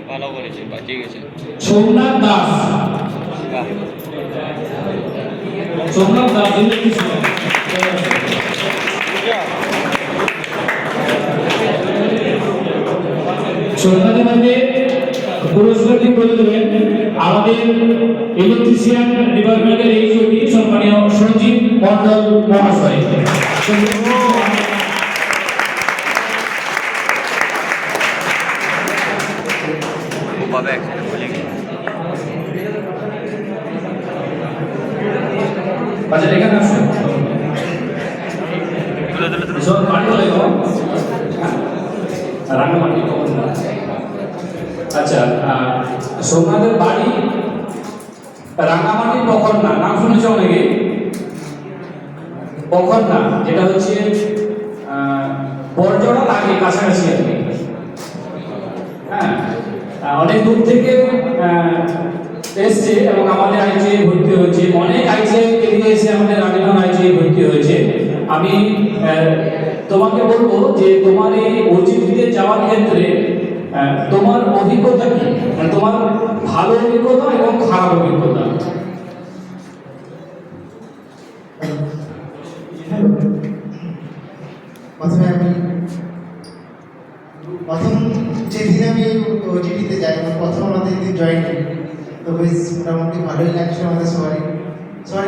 ভালো বলেছে, ঠিক আছে। সোমনাথ দাস, বাহ। সোমনাথ দাস ইলেকট্রিশিয়ান। সোমনাথের মধ্যে পুরস্কারটি করে দেবেন আমাদের ইলেকট্রিশিয়ান ডিপার্টমেন্টের এইচওডি সম্মানীয় সঞ্জীব মন্ডল মহাশয়। কবে একসাথে বলে গেছি। আচ্ছা এখানে আসুন, তুলে তুলে তুলে সব পানি হয়ে গেল রাঙামাটি। আচ্ছা সোমনাথের বাড়ি রাঙামাটি পখরনা, নাম শুনেছ অনেকে? পখরনা যেটা হচ্ছে বরজড়া লাগে কাছাকাছি আর কি। হ্যাঁ, অনেক দূর থেকে এসছে এবং আমাদের আইচে ভর্তি হয়েছে। অনেক আইচে এদিকে এসে আমাদের রানীগঞ্জ আইচে ভর্তি হয়েছে। আমি তোমাকে বলবো যে তোমার এই ওজিপিতে যাওয়ার ক্ষেত্রে তোমার অভিজ্ঞতা কি, মানে তোমার ভালো অভিজ্ঞতা এবং খারাপ অভিজ্ঞতা। প্রথমে আমি প্রথম যেদিন আমি ওজিডিতে যাই, প্রথম আমাদের দিন জয়েন করি, তো বেশ মোটামুটি ভালোই লাগছে আমাদের সবারই ভালো